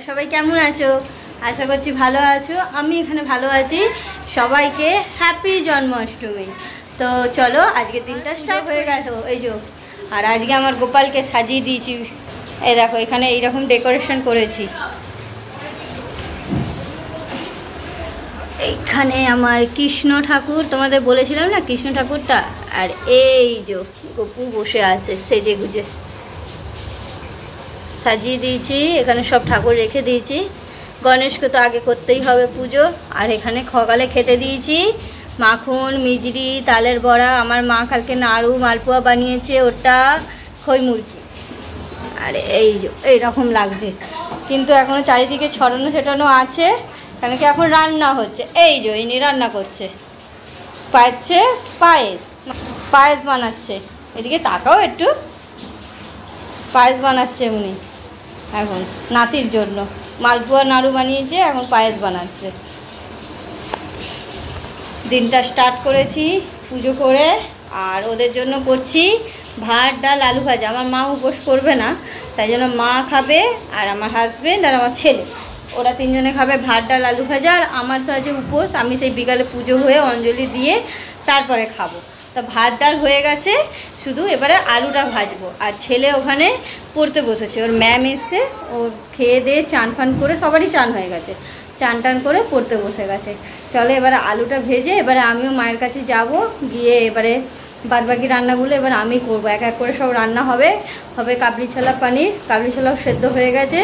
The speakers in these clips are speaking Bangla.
তোমরা সবাই কেমন আছো? আশা করছি ভালো আছো। আমি এখানে ভালো আছি। সবাইকে হ্যাপি জন্মাষ্টমী। তো চলো আজকের দিনটা স্টার্ট হয়ে গেল। এই যে আর আজকে আমার গোপালকে সাজিয়ে দিয়েছি। এই দেখো এখানে এইরকম ডেকোরেশন করেছি। এইখানে আমার কৃষ্ণ ঠাকুর, তোমাদের বলেছিলাম না কৃষ্ণ ঠাকুরটা। আর এই যে গপু বসে আছে সেজে গুজে, সাজিয়ে দিয়েছি। এখানে সব ঠাকুর রেখে দিয়েছি। গণেশকে তো আগে করতেই হবে পুজো। আর এখানে সকালে খেতে দিয়েছি মাখন, মিজরি, তালের বড়া। আমার মা কালকে নাড়ু মালপোয়া বানিয়েছে, ওটা খই মুরগি। আর এই যে এইরকম লাগছে, কিন্তু এখনো চারিদিকে ছড়ানো ছেটানো আছে, কেন কি এখন রান্না হচ্ছে। এই যে ইনি রান্না করছে, পাচ্ছে পায়েস বানাচ্ছে। এদিকে তাকাও একটু, পায়েস বানাচ্ছে উনি এখন নাতির জন্য। মালপোয়া নাড়ু বানিয়েছে, এখন পায়েস বানাচ্ছে। দিনটা স্টার্ট করেছি পুজো করে। আর ওদের জন্য করছি ভাত, ডাল, আলু ভাজা। আমার মা উপোস করবে না, তাই জন্য মা খাবে, আর আমার হাজবেন্ড আর আমার ছেলে, ওরা তিনজনে খাবে ভাত, ডাল, আলু ভাজা। আর আমার তো আজ উপোস, আমি সেই বিকালে পুজো হয়ে অঞ্জলি দিয়ে তারপরে খাবো। তা ভাত ডাল হয়ে গেছে, শুধু এবারে আলুটা ভাজবো। আর ছেলে ওখানে পড়তে বসেছে, ওর ম্যাম এসছে, ওর খেয়ে দিয়ে চান ফান করে, সবারই চান হয়ে গেছে, চান টান করে পড়তে বসে গেছে। চলো এবারে আলুটা ভেজে এবারে আমিও মায়ের কাছে যাব, গিয়ে এবারে বাদবাকি রান্নাগুলো এবার আমি করবো। এক এক করে সব রান্না হবে। কাবলি ছোলা পানির, কাবলি ছোলাও সেদ্ধ হয়ে গেছে,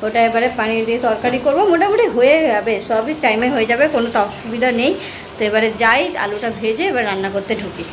ওটা এবারে পানির দিয়ে তরকারি করব। মোটামুটি হয়ে যাবে, সবই টাইমে হয়ে যাবে, কোনো অসুবিধা নেই। তো এবারে যাই, আলুটা ভেজে এবার রান্না করতে ঢুকি।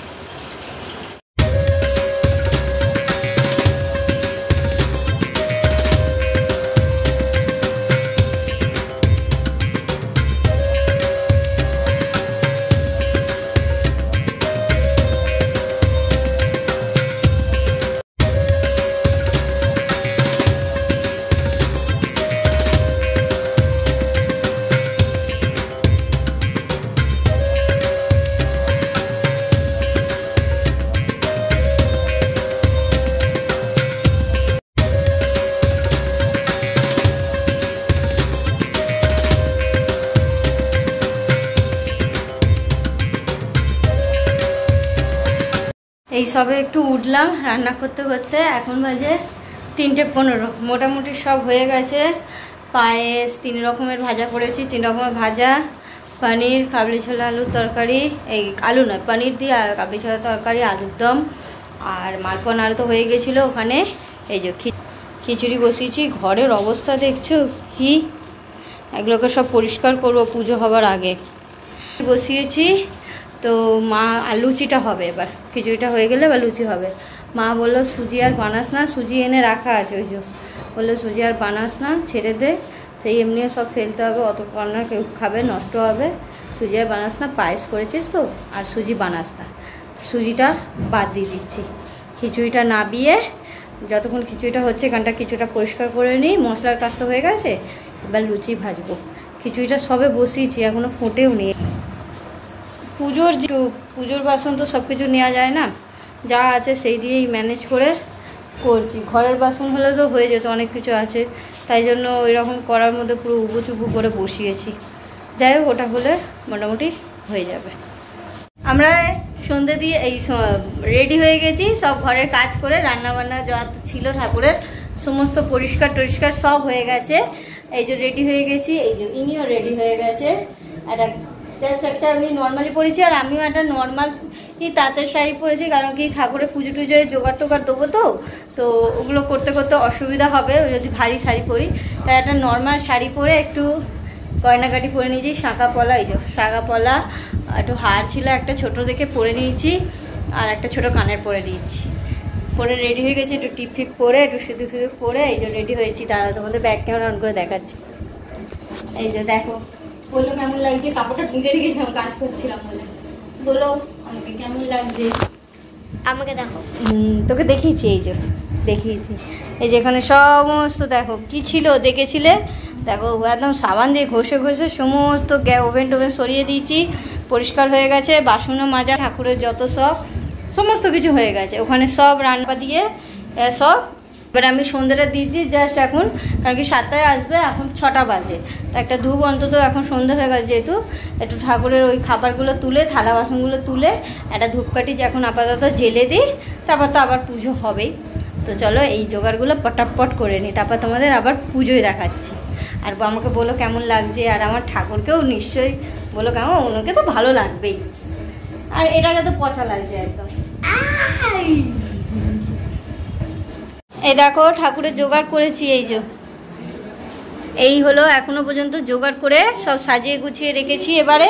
এই সবে একটু উঠলাম রান্না করতে করতে। এখন বাজে 3:15। মোটামুটি সব হয়ে গেছে। পায়েস 3 রকমের ভাজা করেছি, 3 রকমের ভাজা, পনির, কাবলি ছোলা আলুর তরকারি, এই আলু নয় পনির দিয়ে কাবলি ছোলা তরকারি, আলুর দম, আর মালপোয়া নাড়ু তো হয়ে গেছিলো ওখানে। এই যে খিচুড়ি বসিয়েছি। ঘরের অবস্থা দেখছো কি, এগুলোকে সব পরিষ্কার করবো পুজো হবার আগে। বসিয়েছি তো মা আর লুচিটা হবে, এবার খিচুড়িটা হয়ে গেলে এবার লুচি হবে। মা বললো সুজি আর বানাস না, সুজি এনে রাখা আছে, ওই যে বললো সুজি আর বানাস না, ছেড়ে দে, সেই এমনিও সব ফেলতে হবে, অত রান্না কেউ খাবে, নষ্ট হবে, সুজি আর বানাস না, পায়েস করেছিস তো, আর সুজি বানাস না। সুজিটা বাদ দিয়ে দিচ্ছি। খিচুড়িটা নাবিয়ে যতক্ষণ খিচুড়িটা হচ্ছে, এখানটা কিছুটা পরিষ্কার করে নিই, মশলার কাজটা হয়ে গেছে, এবার লুচি ভাজবো। খিচুড়িটা সবে বসিয়েছি, এখনও ফুটেও নি। পুজোর বাসন তো সব কিছু নেওয়া যায় না, যা আছে সেই দিয়েই ম্যানেজ করে করছি। ঘরের বাসন হলে তো হয়ে যেত, অনেক কিছু আছে, তাই জন্য ওই রকম করার মধ্যে পুরো উবুচুবু করে বসিয়েছি। যাই হোক, ওটা হলে মোটামুটি হয়ে যাবে। আমরা সন্ধে দিয়ে এই রেডি হয়ে গেছি, সব ঘরের কাজ করে, রান্নাবান্না যা ছিল ঠাকুরের সমস্ত পরিষ্কার টরিষ্কার সব হয়ে গেছে। এই যে রেডি হয়ে গেছি, এই যে ইনিও রেডি হয়ে গেছে। জাস্ট একটা আমি নর্মালি পরেছি, আর আমিও একটা নর্মাল তাঁতের শাড়ি পরেছি, কারণ কি ঠাকুরের পুজো টুজোয় জোগাড় টোগাড় দেবো, তো ওগুলো করতে করতে অসুবিধা হবে যদি ভারী শাড়ি পরি। তাই একটা নর্মাল শাড়ি পরে একটু গয়নাগাটি পরে নিয়েছি, শাঁখা পলা, এই যে শাঁখা পলা, একটু হার ছিল একটা ছোট দেখে পরে নিয়েছি, আর একটা ছোট কানের পরে নিয়েছি। পরে রেডি হয়ে গেছি, একটু টিপ ফিপ পরে, একটু সিঁদুর ফিঁদুর পরে এই যে রেডি হয়েছি। তারা তোমাদের ব্যাগ ক্যামেরা অন করে দেখাচ্ছি। এই যে দেখো, বলো কেমন লাগছে, কাপড়টা ভিজে রেখেছিলাম কাজ করছিলাম বলে। বলো আমাকে কেমন লাগছে। আমাকে দেখো, তোকে দেখিয়েছি, এই যে দেখিয়েছি, এই যে এখানে সমস্ত দেখো কি ছিল দেখেছিলে, দেখো একদম সাবান দিয়ে ঘষে ঘষে সমস্ত ওভেন টোভেন সরিয়ে দিয়েছি, পরিষ্কার হয়ে গেছে। বাসনও মাজা, ঠাকুরের যত সমস্ত কিছু হয়ে গেছে। ওখানে সব রান্না দিয়ে সব এবার আমি সন্ধ্যাটা দিয়েছি জাস্ট এখন, কারণ কি 7টায় আসবে, এখন 6টা বাজে। তো একটা ধূপ অন্তত, এখন সন্ধ্যা হয়ে গেছে যেহেতু, একটু ঠাকুরের ওই খাবারগুলো তুলে, থালা বাসনগুলো তুলে একটা ধূপকাঠি এখন আপাতত জেলে দিই, তারপর তো আবার পুজো হবেই। তো চলো এই জোগাড়গুলো পটাপট করে নিই, তারপর তোমাদের আবার পুজোয় দেখাচ্ছি। আর আমাকে বলো কেমন লাগছে, আর আমার ঠাকুরকেও নিশ্চয়ই বলো কেমন, ওনাকে তো ভালো লাগবেই। আর এটাকে তো পচা লাগছে একদম। এই দেখো ঠাকুরের জোগাড় করেছি, এই হলো এখনো পর্যন্ত জোগাড় করে সব সাজিয়ে গুছিয়ে রেখেছি। এবারে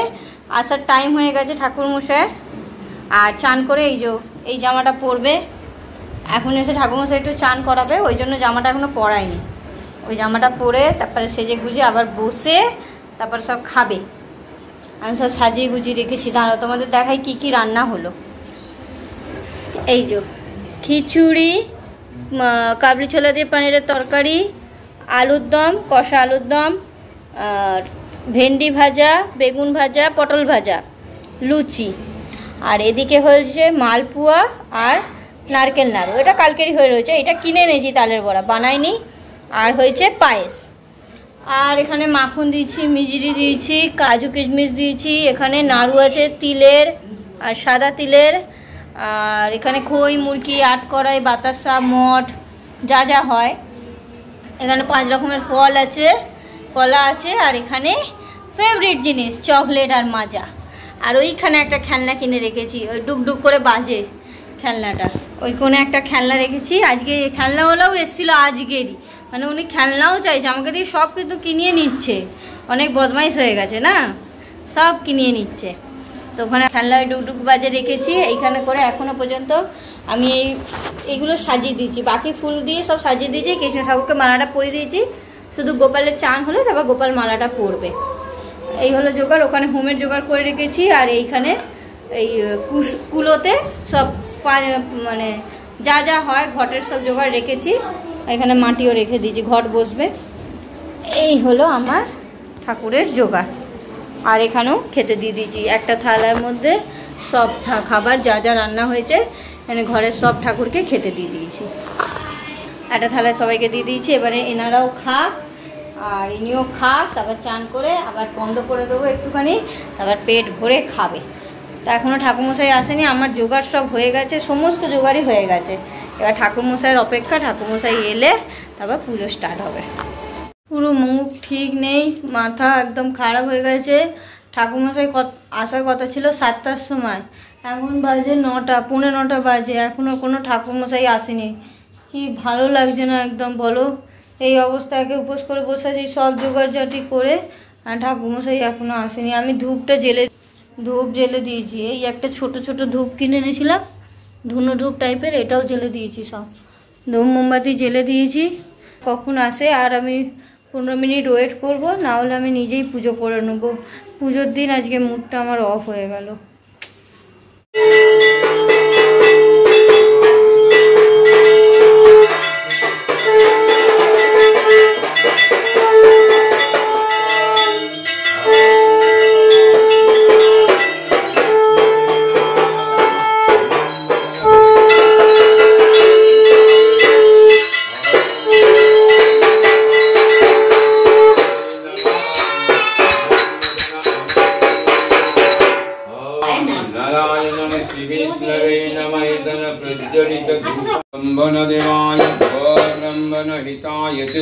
আসার টাইম হয়ে গেছে ঠাকুরমশাইয়ের, আর চান করে এই জামাটা পরবে। এখন এসে ঠাকুরমশাই একটু চান করাবে, ওই জন্য জামাটা এখনো পরায়নি। ওই জামাটা পরে তারপরে সেজে গুজে আবার বসে তারপর সব খাবে। আমি সব সাজিয়ে গুজিয়ে রেখেছি, দাঁড়াও তোমাদের দেখাই কি কি রান্না হলো। খিচুড়ি, কাবলি ছোলা দিয়ে পনিরের তরকারি, আলুর দম, কষা আলুর দম, আর ভেন্ডি ভাজা, বেগুন ভাজা, পটল ভাজা, লুচি। আর এদিকে হয়েছে মালপোয়া আর নারকেল নাড়ু, এটা কালকেরই হয়ে রয়েছে, এটা কিনে এনেছি, তালের বড়া বানাইনি। আর হয়েছে পায়েস। আর এখানে মাখন দিয়েছি, মিজরি দিয়েছি, কাজু কিশমিশ দিয়েছি, এখানে নাড়ু আছে তিলের আর সাদা তিলের, আর এখানে খই, মুরগি, আটকড়াই, বাতাসা, মঠ, যা যা হয়। এখানে 5 রকমের ফল আছে, কলা আছে, আর এখানে ফেভারিট জিনিস চকলেট আর মাজা। আর ওইখানে একটা খেলনা কিনে রেখেছি, ওই ডুকডুক করে বাজে খেলনাটা, ওই কোণে একটা খেলনা রেখেছি। আজকে খেলনাওয়ালাও এসেছিলো আজকেরই, মানে উনি খেলনাও চাইছে আমাকে দিয়ে, সব কিন্তু কিনিয়ে নিচ্ছে, অনেক বদমাইশ হয়ে গেছে না, সব কিনিয়ে নিচ্ছে। তো ওখানে খেলনায় ডুকডুক বাজে রেখেছি এইখানে করে। এখনও পর্যন্ত আমি এইগুলো সাজিয়ে দিয়েছি, বাকি ফুল দিয়ে সব সাজিয়ে দিয়েছি, কৃষ্ণ ঠাকুরকে মালাটা পরিয়ে দিয়েছি, শুধু গোপালের চান হলে তারপর গোপাল মালাটা পরবে। এই হলো জোগাড়, ওখানে হোমের জোগাড় করে রেখেছি। আর এইখানে এই কুলোতে সব মানে যা যা হয় ঘটের সব জোগাড় রেখেছি, এখানে মাটিও রেখে দিয়েছি, ঘট বসবে। এই হলো আমার ঠাকুরের জোগাড়। আর এখানেও খেতে দিয়ে দিয়েছি, একটা থালার মধ্যে সব খাবার যা যা রান্না হয়েছে এখানে ঘরের সব ঠাকুরকে খেতে দিয়ে দিয়েছি, একটা থালায় সবাইকে দিয়ে দিয়েছি। এবারে এনারাও খাক আর ইনিও খাক, তারপর চান করে আবার বন্ধ করে দেবো একটুখানি, তারপর পেট ভরে খাবে। তা এখনও ঠাকুরমশাই আসেনি, আমার জোগাড় সব হয়ে গেছে, সমস্ত জোগাড়ই হয়ে গেছে। এবার ঠাকুরমশাইয়ের অপেক্ষা, ঠাকুরমশাই এলে তারপর পুজো স্টার্ট হবে। পুরো মুখ ঠিক নেই, মাথা একদম খারাপ হয়ে গেছে। ঠাকুরমশাই আসার কথা ছিল 7টার সময়, এখন বাজে 9টা, 9:45 বাজে, এখনও কোনো ঠাকুরমশাই আসেনি। কি ভালো লাগছে না একদম, বলো। এই অবস্থাকে উপোস করে বসে আছি সব জোগাড়জাটি করে, আর ঠাকুরমশাই এখনও আসেনি। আমি ধূপ জেলে দিয়েছি, এই একটা ছোট ছোট ধূপ কিনে এনেছিলাম, ধুনো ধূপ টাইপের, এটাও জেলে দিয়েছি, সব ধূপ মোমবাতি জেলে দিয়েছি। কখন আসে আর আমি 15 মিনিট ওয়েট করব, না হলে আমি নিজেই পুজো করে নেব। পুজোর দিন আজকে মুডটা আমার অফ হয়ে গেল।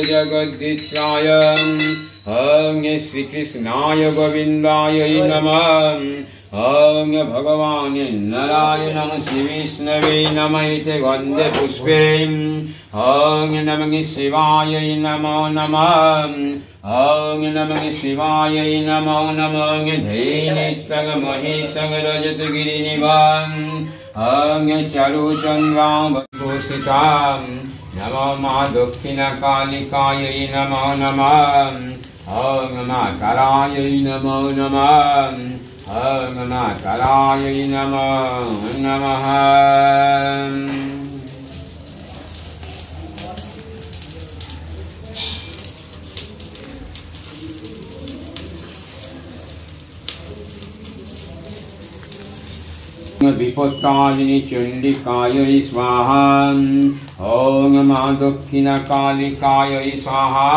जगद्दित्राय ओं श्रीकृष्णाय गोविन्दाय नमः। ओं भगवान् नारायणं श्रीविष्णवे नमः इति वन्दे पुष्पे। ओं नमः शिवाय नमो नमः। ओं नमः शिवाय नमो नमः। धैर्यं महेशं रजतगिरिनिवां। ओं चारुचन्द्रां भूषितां। नमो मा दक्षिणकालिकायै नमो नमः। ओं मा करायै नमो नमः। ओं मा करायै नमो नमः। विपत्तारिणी चण्डिकायै स्वाहा ॐ मा दक्षिणकालिकायै स्वाहा।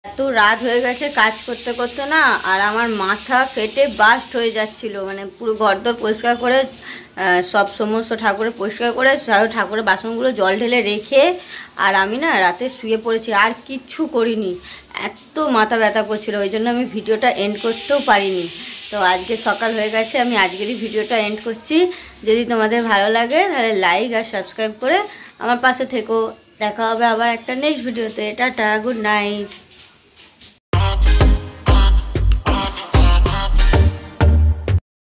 এত রাত হয়ে গেছে কাজ করতে করতে না, আর আমার মাথা ফেটে বাস্ট হয়ে যাচ্ছিল, মানে পুরো ঘরদোর পরিষ্কার করে সব সমস্ত ঠাকুরের পরিষ্কার করে সব ঠাকুরের বাসনগুলো জল ঢেলে রেখে আর আমি না রাতে শুয়ে পড়েছি, আর কিচ্ছু করিনি, এত মাথা ব্যথা করছিল, ওই জন্য আমি ভিডিওটা এন্ড করতেও পারিনি। তো আজকে সকাল হয়ে গেছে, আমি আজকেরই ভিডিওটা এন্ড করছি। যদি তোমাদের ভালো লাগে তাহলে লাইক আর সাবস্ক্রাইব করে আমার পাশে থেকো। দেখা হবে আবার একটা নেক্সট ভিডিওতে। Tata, good night.